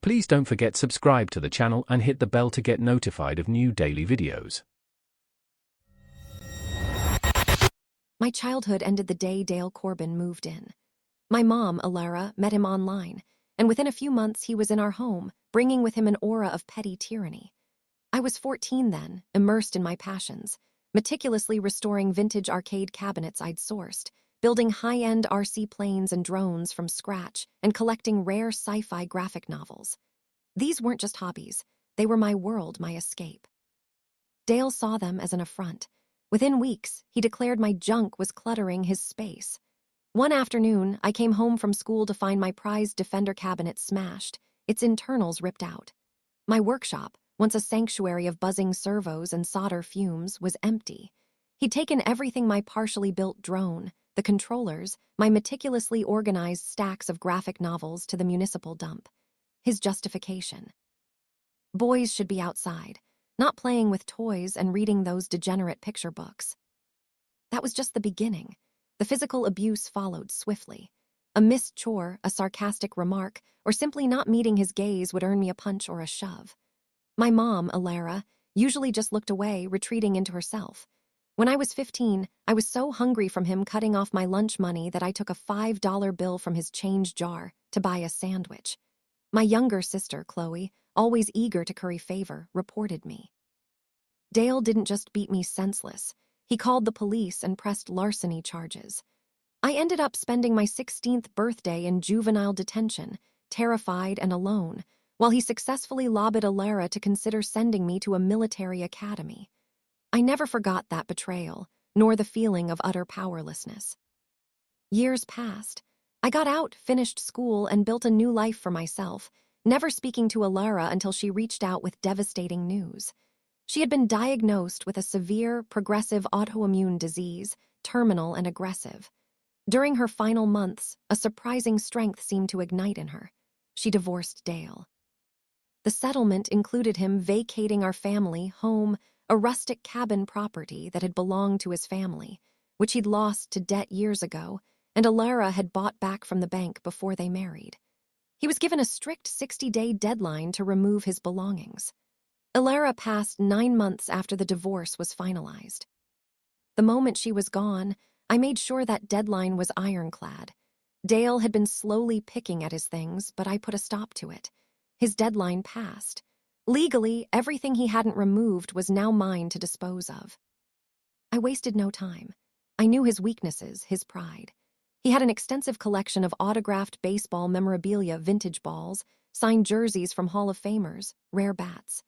Please don't forget subscribe to the channel and hit the bell to get notified of new daily videos. My childhood ended the day Dale Corbin moved in. My mom, Elara, met him online, and within a few months he was in our home, bringing with him an aura of petty tyranny. I was 14 then, immersed in my passions, meticulously restoring vintage arcade cabinets I'd sourced, building high-end RC planes and drones from scratch, and collecting rare sci-fi graphic novels. These weren't just hobbies, they were my world, my escape. Dale saw them as an affront. Within weeks, he declared my junk was cluttering his space. One afternoon, I came home from school to find my prized Defender cabinet smashed, its internals ripped out. My workshop, once a sanctuary of buzzing servos and solder fumes, was empty. He'd taken everything: my partially built drone, the controllers, my meticulously organized stacks of graphic novels, to the municipal dump. His justification: boys should be outside, not playing with toys and reading those degenerate picture books. That was just the beginning. The physical abuse followed swiftly. A missed chore, a sarcastic remark, or simply not meeting his gaze would earn me a punch or a shove. My mom, Elara, usually just looked away, retreating into herself. When I was 15, I was so hungry from him cutting off my lunch money that I took a $5 bill from his change jar to buy a sandwich. My younger sister, Chloe, always eager to curry favor, reported me. Dale didn't just beat me senseless. He called the police and pressed larceny charges. I ended up spending my 16th birthday in juvenile detention, terrified and alone, while he successfully lobbied Elara to consider sending me to a military academy. I never forgot that betrayal, nor the feeling of utter powerlessness. Years passed. I got out, finished school, and built a new life for myself, never speaking to Elara until she reached out with devastating news. She had been diagnosed with a severe, progressive autoimmune disease, terminal and aggressive. During her final months, a surprising strength seemed to ignite in her. She divorced Dale. The settlement included him vacating our family home, a rustic cabin property that had belonged to his family, which he'd lost to debt years ago, and Elara had bought back from the bank before they married. He was given a strict 60-day deadline to remove his belongings. Elara passed 9 months after the divorce was finalized. The moment she was gone, I made sure that deadline was ironclad. Dale had been slowly picking at his things, but I put a stop to it. His deadline passed. Legally, everything he hadn't removed was now mine to dispose of. I wasted no time. I knew his weaknesses, his pride. He had an extensive collection of autographed baseball memorabilia, vintage balls, signed jerseys from Hall of Famers, rare bats.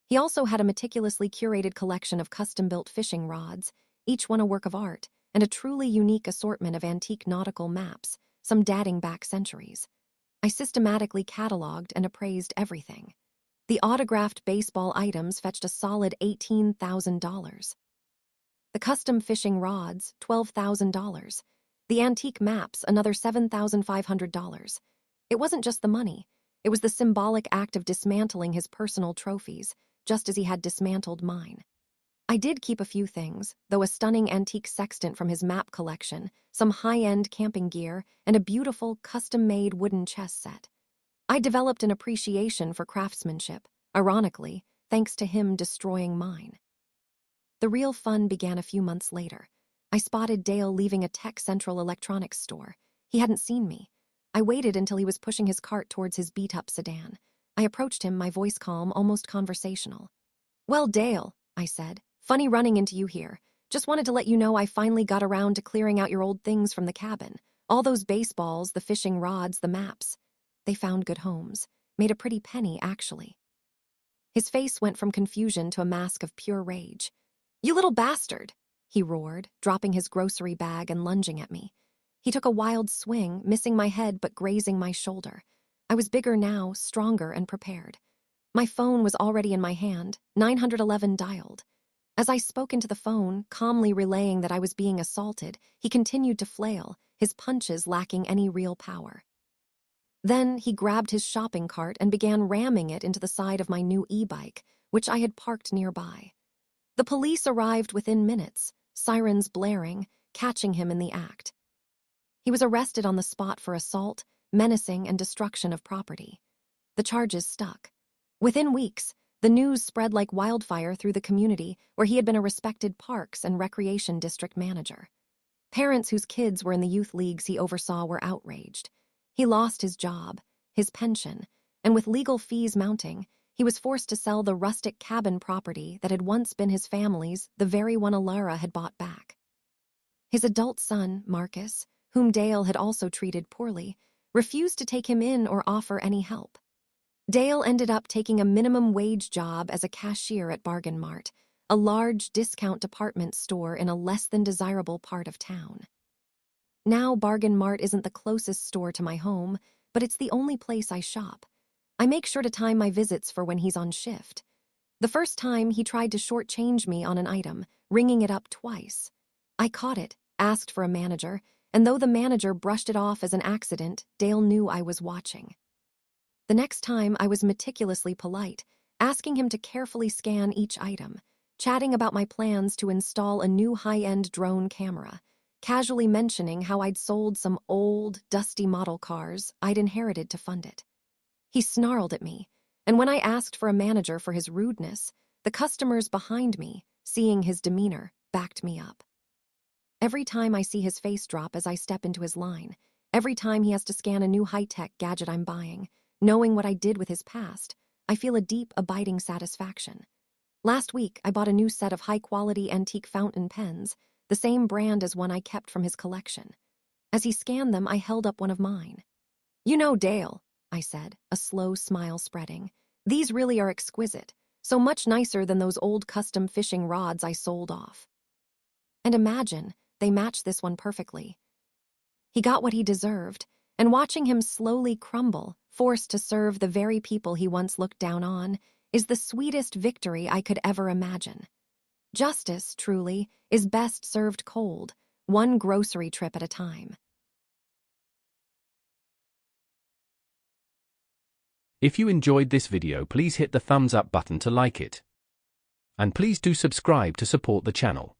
He also had a meticulously curated collection of custom-built fishing rods, each one a work of art, and a truly unique assortment of antique nautical maps, some dating back centuries. I systematically cataloged and appraised everything. The autographed baseball items fetched a solid $18,000. The custom fishing rods, $12,000. The antique maps, another $7,500. It wasn't just the money. It was the symbolic act of dismantling his personal trophies, just as he had dismantled mine. I did keep a few things, though: a stunning antique sextant from his map collection, some high-end camping gear, and a beautiful, custom-made wooden chess set. I developed an appreciation for craftsmanship, ironically, thanks to him destroying mine. The real fun began a few months later. I spotted Dale leaving a Tech Central electronics store. He hadn't seen me. I waited until he was pushing his cart towards his beat-up sedan. I approached him, my voice calm, almost conversational. "Well, Dale," I said, "funny running into you here. Just wanted to let you know I finally got around to clearing out your old things from the cabin. All those baseballs, the fishing rods, the maps. They found good homes. Made a pretty penny, actually." His face went from confusion to a mask of pure rage. "You little bastard," he roared, dropping his grocery bag and lunging at me. He took a wild swing, missing my head but grazing my shoulder. I was bigger now, stronger and prepared. My phone was already in my hand, 911 dialed. As I spoke into the phone, calmly relaying that I was being assaulted, he continued to flail, his punches lacking any real power. Then he grabbed his shopping cart and began ramming it into the side of my new e-bike, which I had parked nearby. The police arrived within minutes, sirens blaring, catching him in the act. He was arrested on the spot for assault, menacing, and destruction of property. The charges stuck. Within weeks, the news spread like wildfire through the community where he had been a respected parks and recreation district manager. Parents whose kids were in the youth leagues he oversaw were outraged. He lost his job, his pension, and with legal fees mounting, he was forced to sell the rustic cabin property that had once been his family's, the very one Elara had bought back. His adult son, Marcus, whom Dale had also treated poorly, refused to take him in or offer any help. Dale ended up taking a minimum wage job as a cashier at Bargain Mart, a large discount department store in a less than desirable part of town. Now Bargain Mart isn't the closest store to my home, but it's the only place I shop. I make sure to time my visits for when he's on shift. The first time, he tried to shortchange me on an item, ringing it up twice. I caught it, asked for a manager, and though the manager brushed it off as an accident, Dale knew I was watching. The next time, I was meticulously polite, asking him to carefully scan each item, chatting about my plans to install a new high-end drone camera, casually mentioning how I'd sold some old, dusty model cars I'd inherited to fund it. He snarled at me, and when I asked for a manager for his rudeness, the customers behind me, seeing his demeanor, backed me up. Every time I see his face drop as I step into his line, every time he has to scan a new high-tech gadget I'm buying, knowing what I did with his past, I feel a deep, abiding satisfaction. Last week, I bought a new set of high-quality antique fountain pens, the same brand as one I kept from his collection. As he scanned them, I held up one of mine. "You know, Dale," I said, a slow smile spreading, "these really are exquisite, so much nicer than those old custom fishing rods I sold off." And imagine, they match this one perfectly. He got what he deserved, and watching him slowly crumble, forced to serve the very people he once looked down on, is the sweetest victory I could ever imagine. Justice, truly, is best served cold, one grocery trip at a time. If you enjoyed this video, please hit the thumbs up button to like it. And please do subscribe to support the channel.